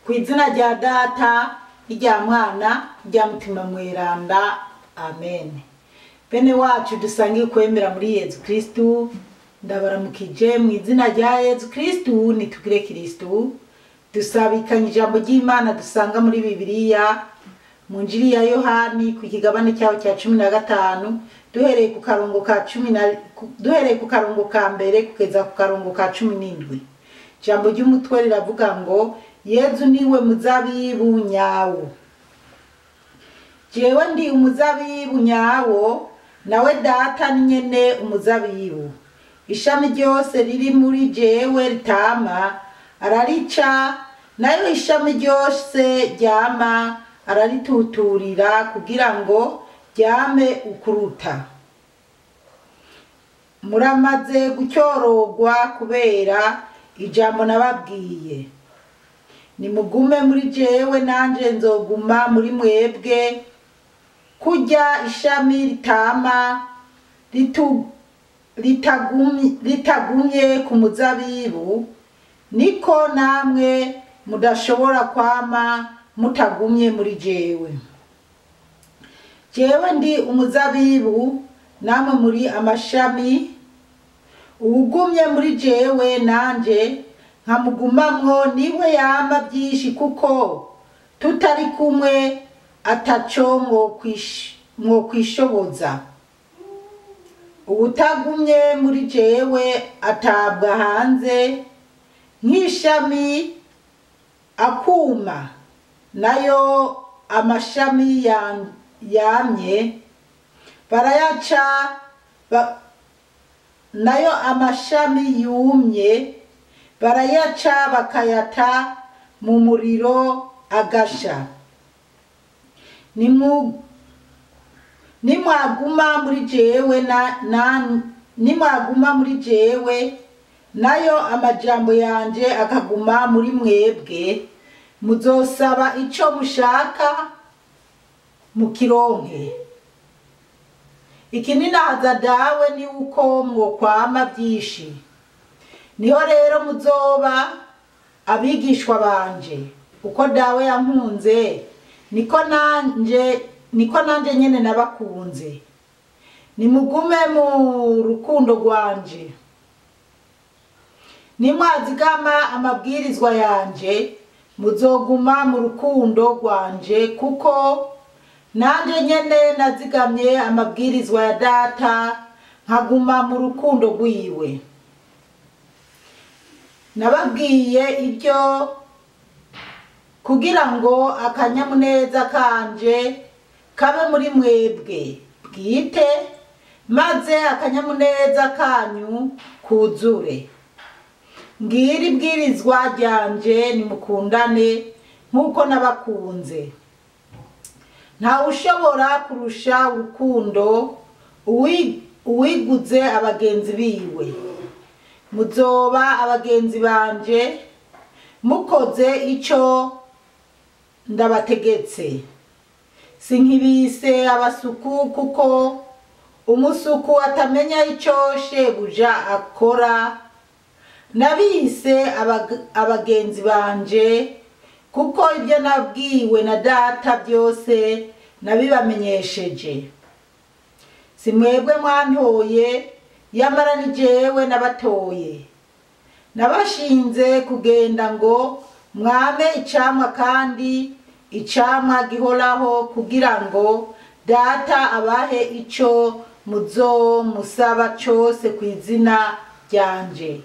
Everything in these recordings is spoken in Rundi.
Kw'izina rya Data, irya Mwana, irya Mutima Mweranda. Amen. Bene wacu dusangiye kwemera muri Yezu Kristu, ndabaramukije mu izina rya Yezu Kristu, nitugire Kristu. Dusabikanye ijambo ry'Imana dusanga muri Bibiliya mu Njiri ya Yohani ku kigabane cyaho cya 15 duhereye ku karongo ka 10 duhereye ku karongo ka mbere kugeza ku karongo ka 17. Ijambo ry'umutwe riravuga ngo Yezu niwe muzabibu nyawo. Jewe ndi umuzabibu nyawo, nawe Data ni nyene umuzabibu. Ishami ryose riri muri jewe ritama ararica, nayo ishami ryose ryama ararituturira kugira ngo ryame ukuruta. Muramaze gucyorogwa kubera ijambo nababwiye. Nimugume muri jewe nanje nzoguma muri mwebwe. Kurya ishami ritama litagumye ku muzabibu, niko namwe mudashobora kwama mutagumye muri jewe. Jewe ndi umuzabibu, namwe muri amashami. Uwugumye muri jewe nanje nkamugumamwo niwe yama byinshi, kuko tutari kumwe ataco mwo kwishoboza. Ubutagumye muri jewe atabwa hanze nk'ishami akuma, nayo amashami yamye barayaca, nayo amashami yumye barayaca bakayata mu muriro agasha. Nimwaguma muri jewe nimwaguma muri jewe, nayo amajambo yanje akaguma muri mwebwe, muzosaba ico mushaka mukironke. Ikininahaza dawe ni uko mwokwama byinshi, niho rero muzoba abigishwa banje. Uko dawe yankunze niko nanje nyene nabakunze. Nimugume mu rukundo rwanje. Nimwazigama amabwirizwa yanje, muzoguma mu rukundo rwanje, kuko nanje nyene nazigamye amabwirizwa ya Data nkaguma mu rukundo rwiwe. Nababwiye ibyo kugira ngo akanyamuneza kanje kabe muri mwebwe bwite, maze akanyamuneza kanyu kuzure. Ngiri bwirizwa ryanje, nimukundane nkuko nabakunze. Nta ushobora kurusha urukundo uwiguze abagenzi biwe. Muzoba abagenzi banje mukoze ico ndabategetse. Sinkibise abasuku, kuko umusuku atamenya ico shebuja akora. Nabise abagenzi banje, kuko ibyo nabwiwe na Data byose nabibamenyesheje. Simwebwe mwantoye, yamara ni jewe nabatoye. Nabashinze kugenda ngo mwame icamwa, kandi icamwa gihoraho, kugira ngo Data abahe ico muzomusaba cose kw'izina ryanje.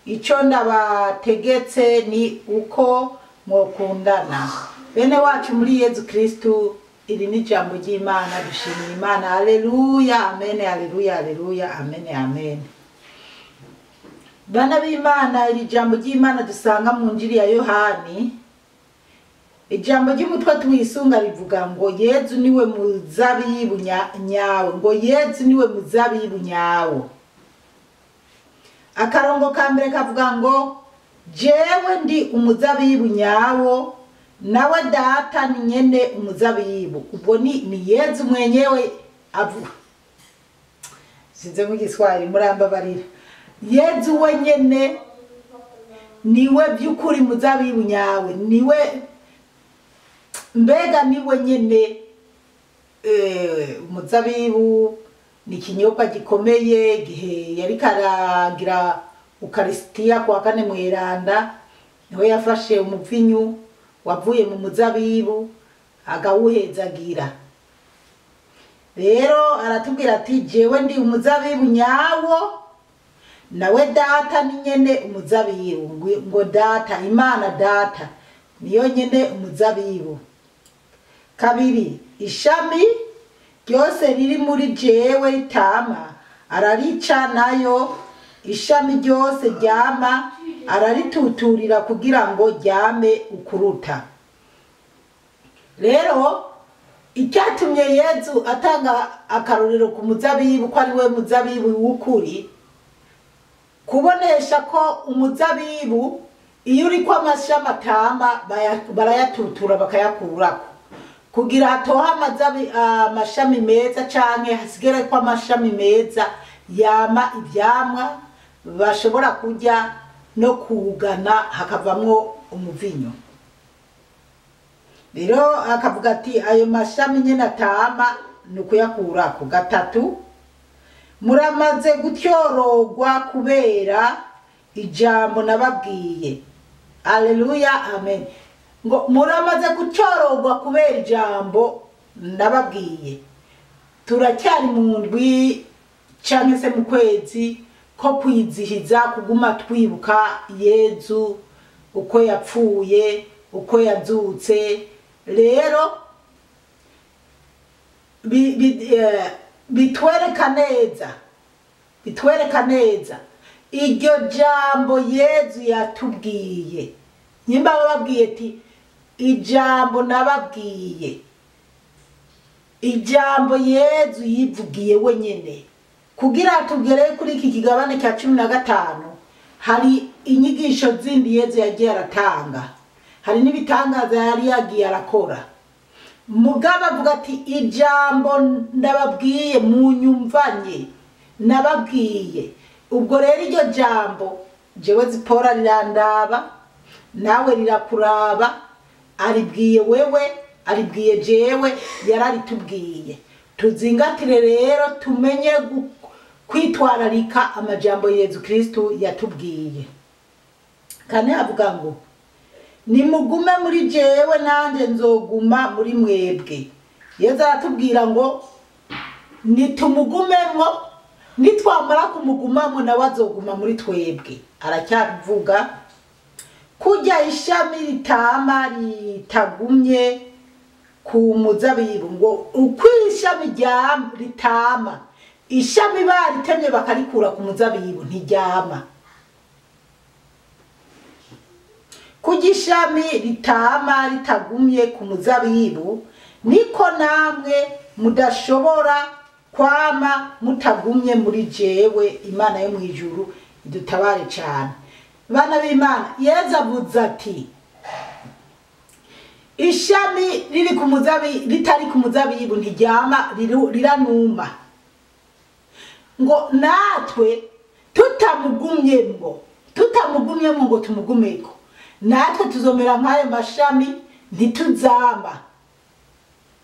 Ico ndabategetse ni uko mwokundana. Bene wacu muri Yezu Kristu, iri ni jambo ry'Imana. Dushimira Imana. Haleluya, amen, haleluya, haleluya, amen, amen. Bana b'Imana, iri jambo ry'Imana dusanga mu Njiri ya Yohani. Ijambo ry'umutwe twisunga rivuga ngo Yezu niwe muzabibu nyawo. Ngo Yezu niwe muzabibu nyawo. Akarongo ka mbere kavuga ngo jewe ndi umuzabibu nyawo, nawe Data ni nyene umuzabibu. Ubwo ni Yezu mwenyewe avuga. Sinze mu Giswahili murambabarira. Yezu wenyene niwe by'ukuri muzabibu nyawe, niwe mbega niwe nyene. Umuzabibu ni ikinyobwa gikomeye igihe yari karagira ukarisitiya kwa kane mweranda, niwe yafashe umuvinyu wavuye mu muzabibu agawuhezagira. Rero aratubwira ati jewe ndi umuzabibu nyawo, nawe data ni nyene umuzabibu. Ngo data, Imana data niyo nyene umuzabibu. Kabiri, ishami ryose riri muri jewe ritama ararica, nayo ishami ryose ryama ararituturira kugira ngo ryame ukuruta. Rero icyatumye Yezu atanga akarorero ku muzabibu ko ari we muzabibu w'ukuri, kubonesha ko umuzabibu iyo uri ko amashami atama barayatutura bakayakurako kugira hatoha amashami meza canke hasigare ko amashami meza yama ivyamwa bashobora kurya no kugana hakavamwo umuvinyo. Rero akavuga ati ayo mashami nyene atama nukuyakurako. Gatatu, muramaze gutyorogwa kubera ijambo nababwiye. Haleluya, amen. Ngo muramaze gutyorogwa kubera ijambo nababwiye. Turacyari mu ndwi canke se mu kwezi ko kwizihiza kuguma twibuka Yezu uko yapfuye, uko yazutse. Rero bitwereka neza iryo jambo Yezu yatubwiye. Nyimba bababwiye ati ijambo nababwiye, ijambo Yezu yivugiye wenyene. Kugira tugere kuri iki kigabane cya 15 hari inyigisho zindi Yezu yagiye aratanga, hari n'ibitangaza yari yagiye arakora. Mugabo avuga ati ijambo ndababwiye munyumvanye, nababwiye. Ubwo rero iryo jambo jewe Zipora rirandaba, nawe rirakuraba, aribwiye wewe, aribwiye jewe, yararitubwiye. Tuzingatire rero tumenye kwitwararika amajambo Yezu Kristo yatubwiye. Kane avuga ngo nimugume muri jewe nanje nzoguma muri mwebwe. Yezu aratubwira ngo nitumugumemwo, nitwamara kumugumamo nawe azoguma muri twebwe. Aracyavuga kujya ishami ritama ritagumye ku muzabibu, ngo uko ishami ritama, ishami baritemye bakarikura ku muzabibu ntiryama. Kujya ishami ritama ritagumye ku muzabibu, niko namwe mudashobora kwama mutagumye muri jewe. Imana yo mwijuru idutabare cyane. Bana b'Imana, Yezu avuze ati ishami riri ku muzabibu ritari ku muzabibu ntiryama, riranuma. Ngo natwe tutamugumyemo ngo tumugumeko, natwe tuzomera nk'ayo mashami, ntituzama.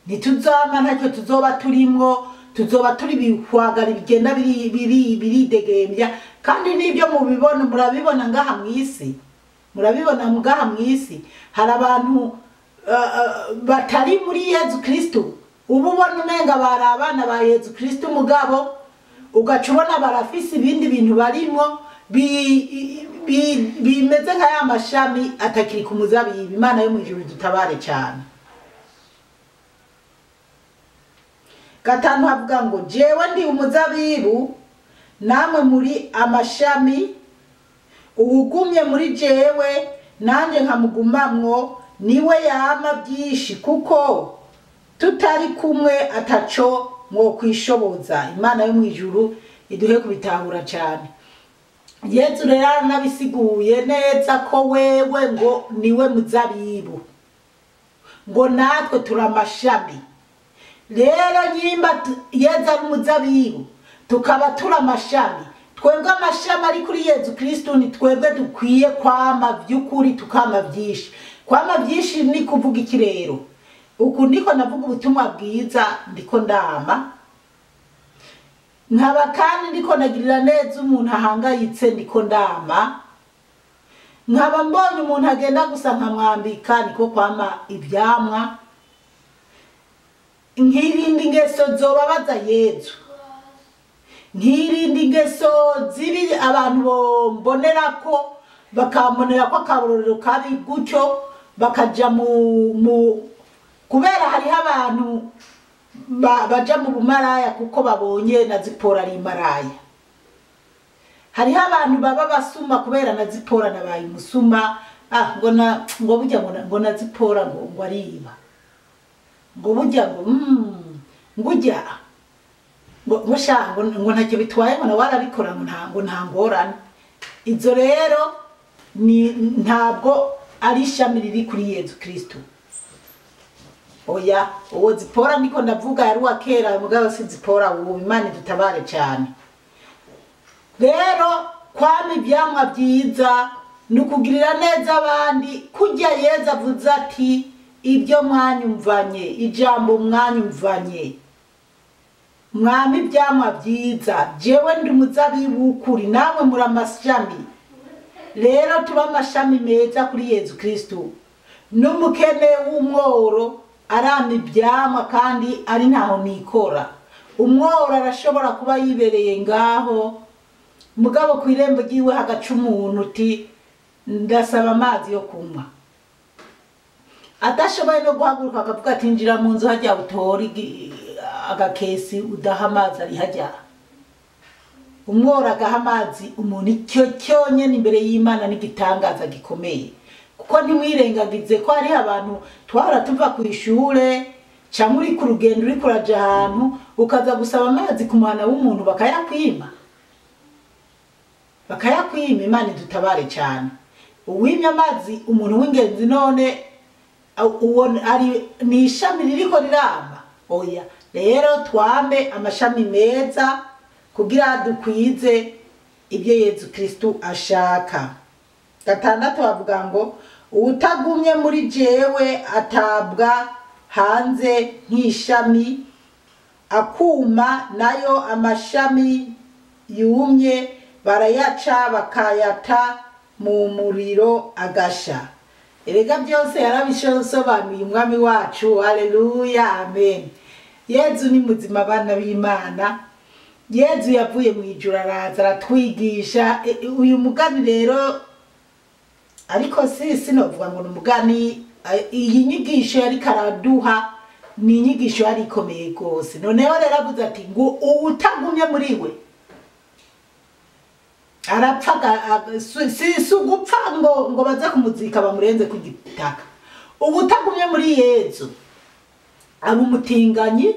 Ntacyo tuzoba turimwo, tuzoba turi bihwagara bigenda biridegembya. Kandi nibyo mubibona, murabibona ngaha mw'isi, murabibona ngaha mw'isi. Hari abantu batari muri Yezu Kristo, ubu ubona umenga bari abana ba Yezu Kristo, mugabo ugacubona barafise ibindi bintu barimo bimeze nka ya mashami atakiri ku muzabibu. Imana yo mwijuru dutabare cyane. Gatanu havuga ngo jewe ndi umuzabibu, namwe muri amashami. Uwugumye muri jewe nanje nkamugumamwo, niwe yama byinshi, kuko tutari kumwe ataco mwo kwishoboza. Imana yo mwijuru iduhe kubitahura cyane. Yezu rero nabisiguye neza ko wewe ngo niwe muzabibu, ngo natwe turamashami. Rero nyimba Yezu ari umuzabibu tukaba turamashami, twebwe amashami ari kuri Yezu Kristo ni twebwe dukwiye kwama by'ukuri tukama byinshi. Kwama byinshi ni kuvuga iki rero? Uku niko navuga ubutumwa bwiza, ndiko ndama nkaba kandi ndiko nagirira neza umuntu ahangayitse, ndiko ndama nkaba mbonye umuntu agenda gusa nkamwambika, niko kwama ibyamwa. Nkirinda ingeso zobabaza Yezu, nkirinda ingeso zibi abantu mbonera ko bakambonera ko akabororero kabi gutyo bakaja mu kubera hariho abantu baja mu bumaraya kuko babonye na Zipora ari maraya. Hariho abantu baba basuma kubera na Zipora nabaye musuma. Ngo burya ngo na Zipora ngo ariba, ngo burya ngo ujya ngo ntacyo bitwaye ngo nawe arabikora ngo nta ngorane. Izo rero ntabwo ari ishami riri kuri Yezu Kristo. Oya, uwo Zipora niko ndavuga yari wa kera, mugabo si Zipora ubu. Imana dutabare cyane. Rero kwama ibyamwa byiza nukugirira neza abandi, kujya Yezu avuze ati ibyo mwanyumvanye, ijambo mwanyumvanye, mwami ibyamwa byiza, jewe ndi umuzabibu w'ukuri, namwe muri amashami. Rero tuba amashami meza kuri Yezu Kristo. N'umukene w'umworo arama ibyamwa kandi ari ntaho nikora. Umworo arashobora kuba yibereye ngaho, mugabo ku irembo ryiwe hagaca umuntu uti ndasaba amazi yo kunywa. Atashoboye no guhaguruka akavuga ati njira mu nzu hajya utori agakesi udaha amazi ari hajya. Umworo agaha amazi umuntu icyo cyonyine imbere y'Imana n'igitangaza gikomeye. Kuko ntimwirengagize ko hari abantu twara tuva ku ishure cyangwa uri ku rugendo uri kuraja ahantu ukaza gusaba amazi ku mwana w'umuntu bakayakwima. Imana dutabare cyane. Uwimya amazi umuntu w'ingenzi none uwo ari ni ishami ririko riramba. Oya, rero twambe amashami meza kugira dukwize ibyo Yezu Kristo ashaka. Gatandatu bavuga ngo utagumye muri jewe atabwa hanze nk'ishami, akuma nayo amashami yumye barayaca bakayata mu muriro agasha. Erega byose yarabishosobanuye umwami wacu. Haleluya, amen. Yezu ni muzima, abana b'Imana. Yezu yavuye mu ijuru araza aratwigisha. Uyu mugani rero ariko sinovuga ngo numugani, iyi nyigisho yari karaduha ni inyigisho yari ikomeye gose. Noneho rero avuze ati ngo utagumye muri we arapfaga, si ugupfa ngo baze kumuzika bamurenze ku gitaka. Ubutagumye muri Yezu aba umutinganyi.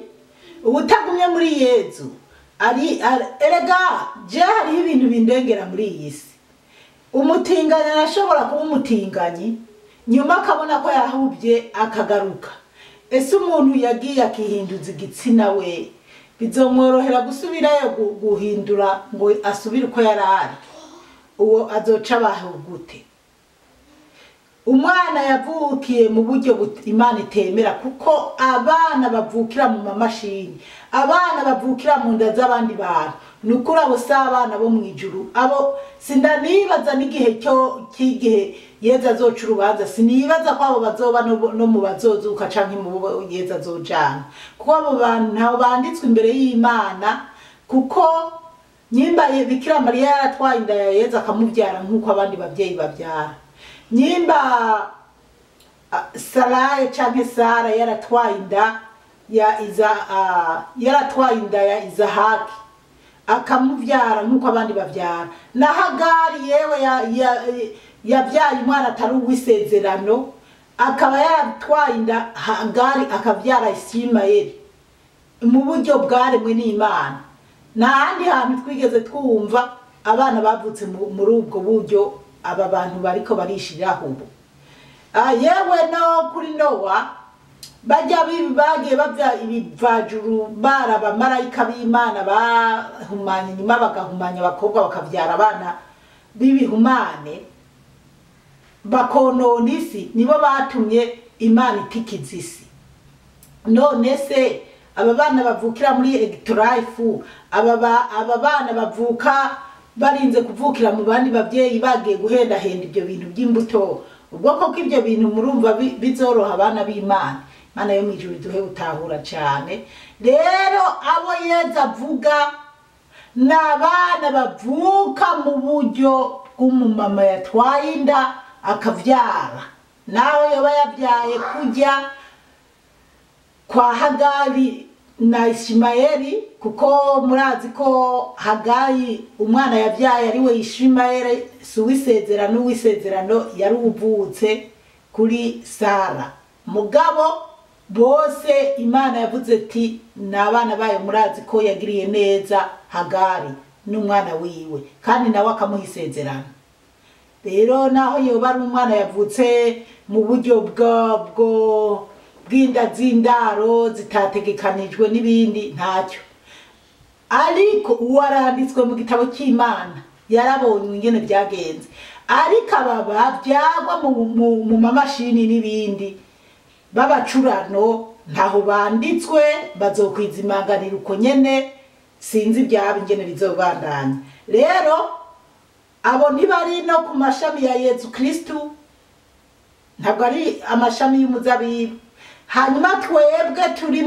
Ubutagumye muri Yezu erega je hariho ibintu bindengera muri iyi si. Umutinganyi arashobora kuba umutinganyi nyuma akabona ko yahubye akagaruka. Ese umuntu yagiye akihinduza igitsina we bizomworohera gusubirayo guhindura ngo asubire uko yarari? Uwo azoca baho gute? Umwana yavukiye mu buryo Imana itemera, kuko abana bavukira mu mamashini, abana bavukira mu nda z'abandi bantu. Nukuri abo si abana bo mu ijuru. Abo sindanibaza n'igihe cy'igihe Yezu azoca urubanza, sinibaza ko abo bazoba no mu bazozuka canke mu Yezu azojana, kuko abo bantu ntaho banditswe imbere y'Imana. Kuko nyimba Bikira Mariya yaratwaye inda ya Yezu akamubyara nk'uko abandi babyeyi babyara. Nyimba Saraye canke Sara yaratwaye inda ya Izahaki akamubyara nk'uko abandi babyara. Na Hagari yewe yabyaye umwana atari uw'isezerano, akaba yaratwaye inda Hagari akabyara Ishimayeli mu buryo bwaremwe n'Imana. Nta handi hantu twigeze twumva abana bavutse muri ubwo buryo aba bantu bariko barishiriraho ubu. Yewe no kuri Nowa bajya bagiye bavya ibivajuru baraba marayika b'Imana bahumanya nyuma bagahumanya abakobwa bakavyara abana b'ibihumane bakonona isi, nibo batumye Imana itikiza isi. None se aba bana bavukira muri Egitolife, aba bana bavuka barinze kuvukira mu bandi bavyeyi bagiye guhendahenda ibyo bintu by'imbuto, ubwoko bw'ibyo bintu murumva bizoroha abana b'Imana. Imana yo mwijuru duhe utahura cyane. Rero abo Yezu avuga n'abana bavuka mu buryo bw'umumama yatwaye inda akavyara, nawe yoba yabyaye kujya kwa Hagari na Ishimayeli, kuko murazi ko Hagari umwana yabyaye ari we Ishimayeli suwisezerano, uwisezerano yari uvutse kuri Sara. Mugabo bose Imana yavuze ati n'abana bayo, murazi ko yagiriye neza Hagari n'umwana wiwe kandi nawe akamuha isezerano. Rero naho yoba ari umwana yavutse mu buryo bw'inda z'indaro zitategekanijwe n'ibindi ntacyo, ariko uwaranditswe mu gitabo cy'Imana yarabonye ingene byagenze. Ariko aba byagwa mu mamashini n'ibindi babacurano ntaho banditswe, bazokwizimanganira uko nyene, sinzi byaba ingene bizobandanya. Rero abo ntibari no ku mashami ya Yezu Kristu, ntabwo ari amashami y'umuzabibu. Hanyuma twebwe turi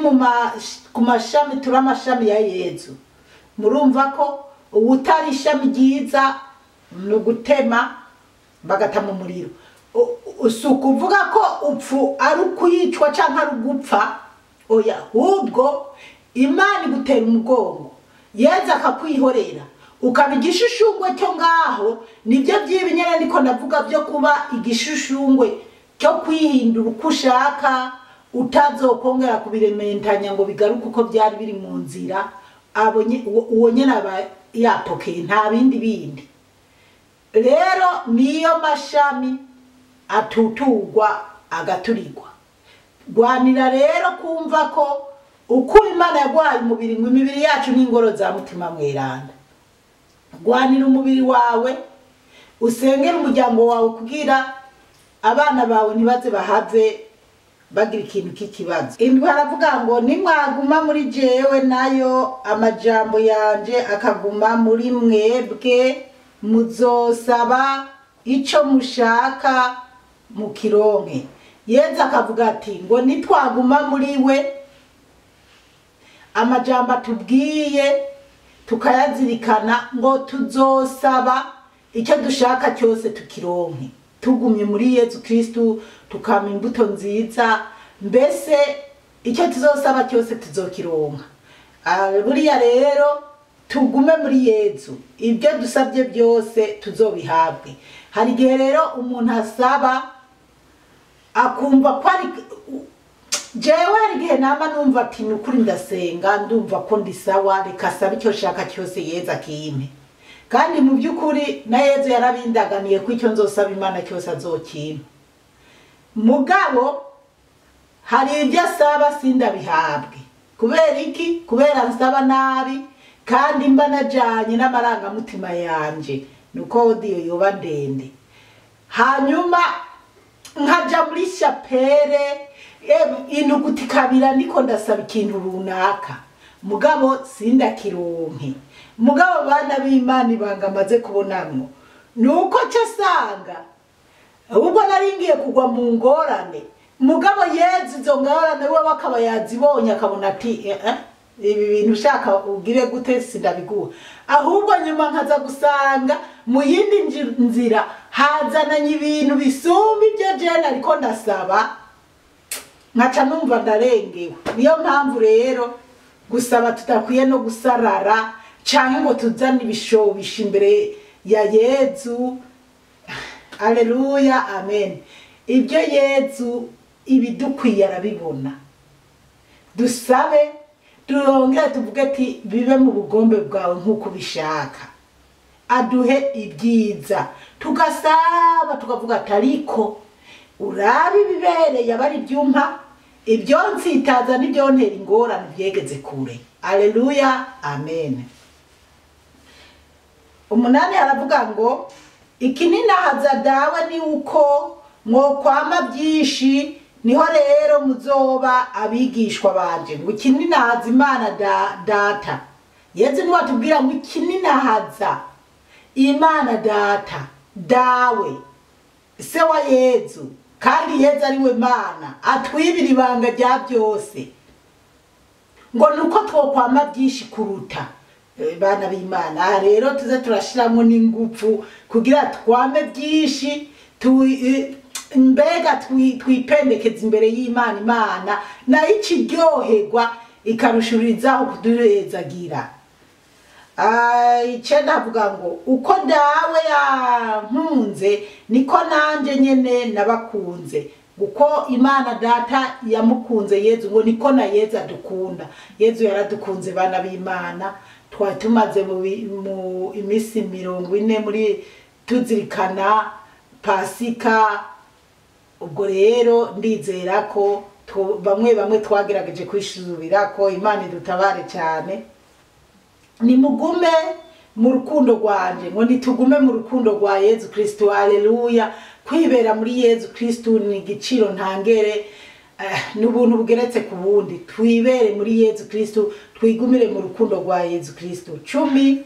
ku mashami, turi amashami ya Yezu. Murumva ko ubutari ishami ryiza no gutema bagata mu muriro. Usukuvuga ko upfu ari ukuyicwa canke ari ugupfa, oya, ahubwo Imana igutera umugongo, Yezu akakwihorera, ukaba igishushushungwe cyo ngaho. Nibyo by'ibinyene niko ndavuga byo kuba igishushushungwe cyo kwihindura uko ushaka, utazokongera kubirementanya ngo bigaruke uko byari biri mu nzira. Uwo nyene aba yapokeye, nta bindi. Rero niyo mashami atutugwa agaturirwa. Rwanira rero kumva ko uko Imana yagwaye umubiri, ngo imibiri yacu n'ingoro za Mutima Mweranda. Rwanira umubiri wawe, usengera umuryango wawe kugira abana bawe ntibaze bahave bagira ikintu k'ikibazo. Indwi haravuga ngo nimwaguma muri jewe, nayo amajambo yanje akaguma muri mwebwe, muzosaba ico mushaka mukironke. Yezu akavuga ati ngo nitwaguma muri we, amajambo atubwiye tukayazirikana, ngo tuzosaba icyo dushaka cyose tukironke. Tugumye muri Yezu Kristu tukama imbuto nziza, mbese icyo tuzosaba cyose tuzokironka. Buriya rero tugume muri Yezu, ibyo dusabye byose tuzobihabwe. Hari igihe rero umuntu asaba akumva ko ari jewe, hari igihe nama numva ati nukuri ndasenga ndumva ko ndi sawa, reka sabe icyo shaka cyose Yezu akimpe. Kandi mu by'ukuri na Yezu yarabindaganiye ko icyo nzosaba Imana cyose azokimpa. Mugabo hari ibyo asaba sindabihabwe. Kubera iki? Kubera nsaba nabi kandi mba najanye n'amarangamutima yanje, nuko odiyo yoba ndende. Hanyuma nkaja muri chapere inuguti kabira niko ndasaba ikintu runaka, mugabo sindakironke. Mugabo bana b'Imana bangamaze kubonamwo nuko cyasanga ubwo naringiye kugwa mu ngorane, mugabo Yezu izo ngorane we bakaba yazibonye, akabona ati ibi bintu ushaka ugire gute sindabiguha. Ahubwo nyuma nkaza gusanga mu yindi nzira hazananye ibintu bisumba ibyo jene ariko ndasaba, nkaca numva ndarengewe. Niyo mpamvu rero gusaba tudakwiye no gusarara canke ngo tuzane ibishobisha imbere ya Yezu. Aleluya, amen. Ibyo Yezu ibidukwiye arabibona. Dusabe turongera tuvuge ati bibe mu bugombe bwawe nkuko bishaka, aduhe ibyiza. Tugasaba tukavuga ati ariko urabi bibereye abari byumpa, ibyo nsitaza n'ibyontera ingorane byegeze kure. Aleluya, amen. Umunani aravuga ngo ikininahaza dawe ni uko mwokwama byinshi, niho rero muzoba abigishwa banje. Ngo ikininahaza Imana data. Yezu niwe atubwira ngo ikininahaza Imana data, dawe se wa Yezu, kandi Yezu ari we Mana atwibira ibanga rya byose. Ngo nuko twokwama byinshi kuruta bana b'Imana. Aha rero tuze turashiramo n'ingufu kugira twame byinshi, mbega twipendekeza imbere y'Imana. Imana nayo ikiryoherwa ikarushurizaho kuduhezagira. Icenda avuga ngo uko dawe yankunze niko nanje nyene nabakunze. Uko Imana data yamukunze Yezu, ngo niko na Yezu adukunda. Yezu yaradukunze bana b'Imana. Twatumaze mu imisi 40 muri tuzirikana Pasika. Ubwo rero ndizera ko bamwe twagerageje kwishubira ko. Imana idutabare cyane. Nimugume mu rukundo rwanje. Ngo nitugume mu rukundo rwa Yezu Kristo. Haleluya. Kwibera muri Yezu Kristo ni igiciro ntangere, n'ubuntu bugeretse ku bundi. Twibere muri Yezu Kristo, twigumire mu rukundo rwa Yezu Kristo. 10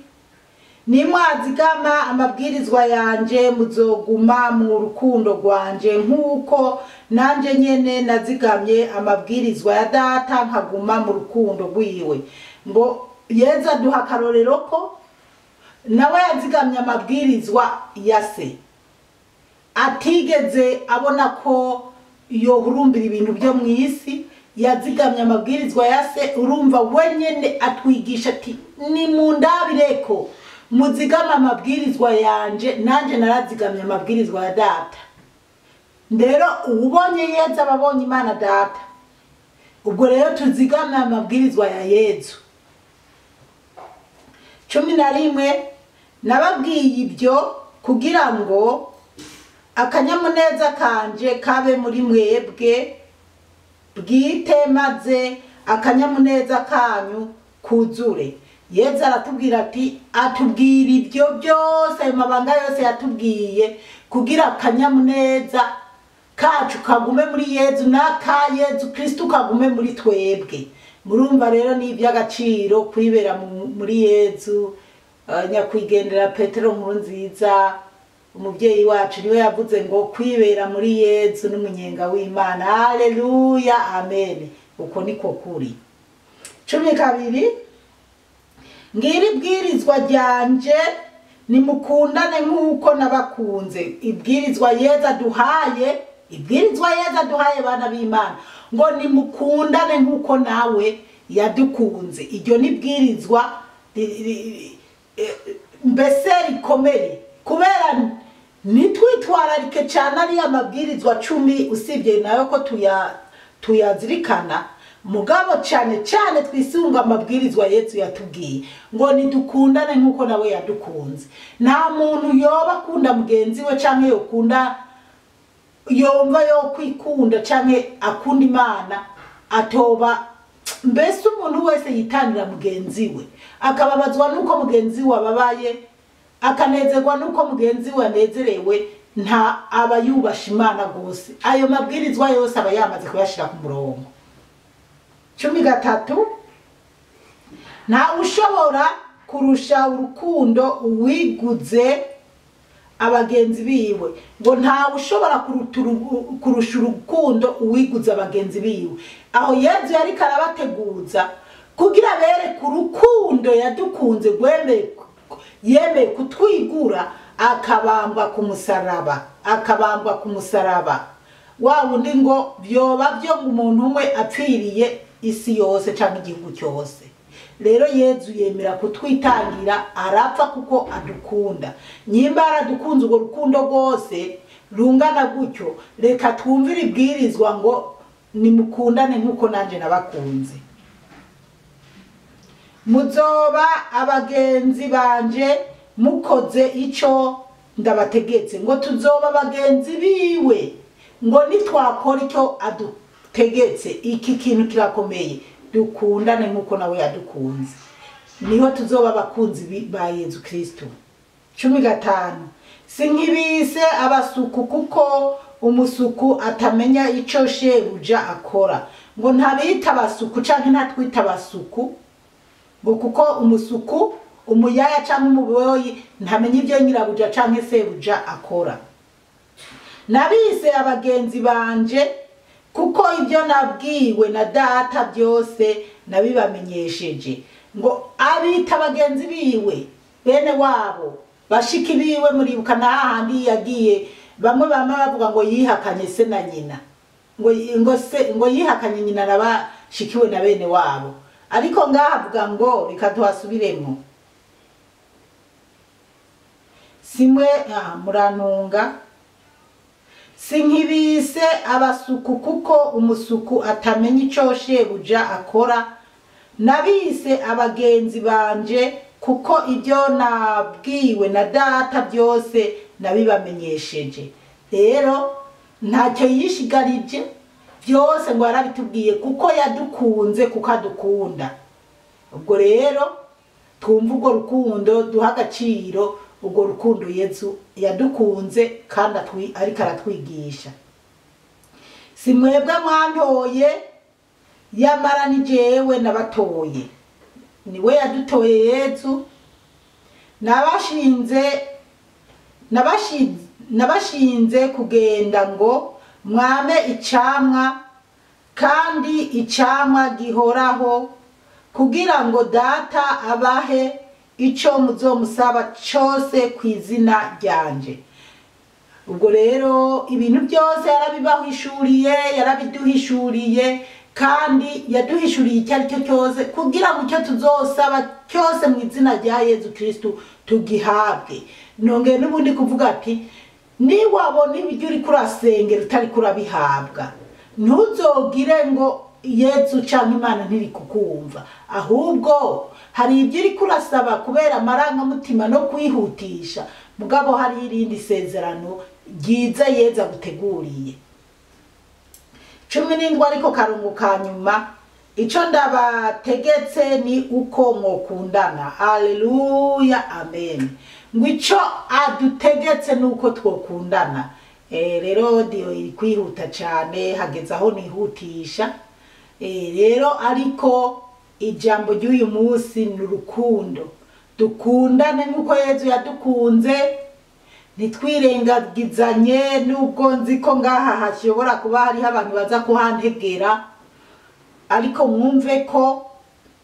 nimwazigama amabwirizwa yanje muzoguma mu rukundo rwanje, nkuko nanje nyene nazigamye amabwirizwa ya data nkaguma mu rukundo rwiwe. Ngo Yezu aduha akarorero ko nawe yazigamye amabwirizwa ya se. Atigeze abona ko yohurumbira ibintu byo mu isi, yazigamye amabwirizwa ya se. Urumva wenyene atwigisha ati nimundabireko muzigama amabwirizwa yanje, nanje narazigamye amabwirizwa ya data. Ndero ubonye Yezu ababonye Imana data. Ubwo rero tuzigamye amabwirizwa ya Yezu. 11 nababwiye ibyo kugira ngo akanyamuneza kanje kabe muri mwebwe bwite, maze akanyamuneza kanyu kuzure. Yezu aratubwira ati atubwira ibyo byose, ayo mabanga yose yatubwiye kugira akanyamuneza kacu kagume muri Yezu, na ka Yezu Kristo kagume muri twebwe. Murumva rero ni iby'agaciro kwibera muri Yezu. Nyakwigendera Petero Nkurunziza umubyeyi wacu niwe yavuze ngo kwibera muri Yezu n'umunyenga w'Imana. Haleluya, amen. Uko niko kuri. 12 ngiri bwirizwa ryanje nimukundane nkuko nabakunze. Ibwirizwa Yezu aduhaye, ibwirizwa Yezu aduhaye bana b'Imana, ngo nimukundane nkuko nawe yadukunze. Iryo nibwirizwa mbese rikomeye, kubera nitwitwararike cyane ari amabwirizwa 10 usibye nayo ko tuyazirikana. Mugabo cyane cyane twisunga amabwirizwa Yezu yatubwiye ngo nidukundane nkuko nawe yadukunze. Nta muntu yoba akunda mugenzi we canke yokunda yomva yo kwikunda canke akunda Imana atoba. Mbese umuntu wese yitangira mugenzi we, akababazwa nuko mugenzi we ababaye, akanezerwa nuko mugenzi we anezerewe, nta aba yubasha Imana gose. Ayo mabwirizwa yose aba yamaze kuyashira ku murongo. 13 nta ushobora kurusha urukundo uwiguze abagenzi biwe. Ngo nta ushobora kurusha urukundo uwiguze abagenzi biwe. Aho Yezu yari karabateguza kugira bere ku rukundo yadukunze, yemeye kutwigura akabambwa ku musaraba, akabambwa ku musaraba. Wa wundi ngo byoba byo umuntu umwe apfiriye isi yose cyangwa igihugu cyose. Rero Yezu yemera kutwitangira, arapfa kuko adukunda. Nyimba aradukunze urwo rukundo rwose rungana gutyo, reka twumvire ibwirizwa ngo nimukundane nkuko nanje nabakunze. Muzoba abagenzi banje mukoze ico ndabategetse. Ngo tuzoba abagenzi biwe ngo nitwakora icyo yadutegetse iki kintu kirakomeye, dukundane nk'uko nawe yadukunze, niho tuzoba abakunzi ba Yezu Kristo. 15 sinkibise abasuku kuko umusuku atamenya ico shebuja akora. Ngo ntabita abasuku canke ntatwita abasuku, ngo kuko umusuku umuyaya canke umuboyi ntamenya ibyo nyirabuja canke sebuja akora. Nabise abagenzi banje kuko ibyo nabwiwe na data byose nabibamenyesheje. Ngo abita abagenzi biwe bene wabo bashiki biwe, muribuka na hahandi yagiye bamwe bama bavuga ngo yihakanye se na nyina, ngo yihakanye nyina nabashikiwe na bene wabo, ariko ngahavuga ngo reka tuhasubiremo. Simwe murantunga. Sinkibise abasuku kuko umusuku atamenya ico shebuja akora. Nabise abagenzi banje kuko ibyo nabwiwe na data byose nabibamenyesheje. Rero ntacyo yishigarije, byose ngo yarabitubwiye kuko yadukunze, kuko adukunda. Ubwo rero twumva urwo rukundo, duha agaciro urwo rukundo Yezu yadukunze kandi ariko aratwigisha. Simwebwe mwantoye, yamara ni jewe nabatoye. Niwe yadutoye Yezu. Nabashinze kugenda ngo mwame icamwa, kandi icamwa gihoraho, kugira ngo data abahe ico muzomusaba cyose kw'izina ryanje. Ubwo rero ibintu byose yarabibahishuriye, yarabiduhishuriye, kandi yaduhishuriye icyo ari cyo cyose kugira ngo icyo tuzosaba cyose mu izina rya Yezu Kristo tugihabwe. Nongeye n'ubundi kuvuga ati niwabona ibyo uri kurasengera utari kurabihabwa, ntuzogire ngo Yezu canke Imana ntiri kukumva, ahubwo hari ibyo uri kurasaba kubera amarangamutima no kwihutisha, mugabo hari irindi sezerano ryiza Yezu aguteguriye. 17 ariko karungu ka nyuma, ico ndabategetse ni uko mwokundana. Haleluya, amen. Ngo ico adutegetse nuko twokundana. Rero dio iri kwihuta cyane, hageze aho nihutisha. Rero ariko ijambo ry'uyu munsi ni urukundo. Dukundane nk'uko Yezu yadukunze, nitwirengagizanye. Nubwo nzi ko ngaha hashobora kuba hariho abantu baza kuhantegera, ariko mwumve ko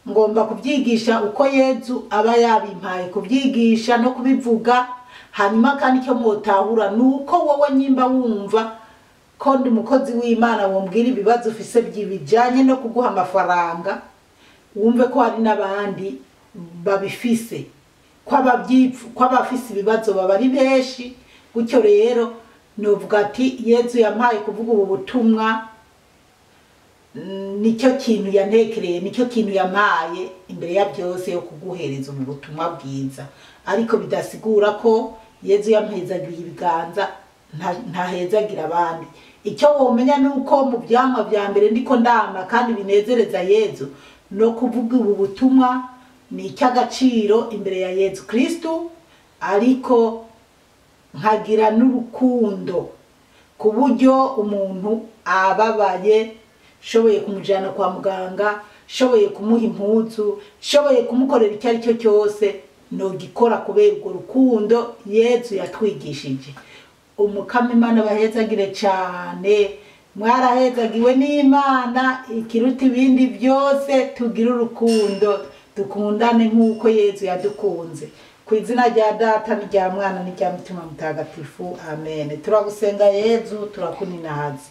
ngomba kubyigisha uko Yezu aba yabimpaye kubyigisha no kubivuga. Hanyuma kandi icyo mutahura nuko wowe nyimba wumva ko ndi mukozi w'Imana, wombwira ibibazo ufise byibijanye no kuguha amafaranga, wumve ko hari n'abandi babifise, ko abafise ibibazo baba ari benshi. Gutyo rero novuga ati Yezu yampaye kuvuga ubu butumwa, nicyo kintu yantekereye, nicyo kintu yampaye imbere ya byose yo kuguhereza ubu butumwa bwiza. Ariko bidasigura ko Yezu yampezagiye ibiganza ntahezagira abandi. Icyo womenya nuko mu byamwa bya mbere ndiko ndama kandi binezereza Yezu no kuvuga ubu butumwa ni icy'agaciro imbere ya Yezu Kristo, ariko nkagira n'urukundo ku buryo umuntu ababaye shoboye kumujana kwa muganga, shoboye kumuha impuzu, shoboye kumukorera icyo ari cyo cyose, no gikora kubera urwo rukundo Yezu yatwigishije. Umukama Imana bahezagire cyane, mwarahezagiwe n'Imana ikiruta ibindi byose. Tugira urukundo, dukundane nk'uko Yezu yadukunze. Ku izina rya Data n'irya Mwana n'irya Mutima Mutagatifu, amen. Turagusenga Yezu, turakuninahaze.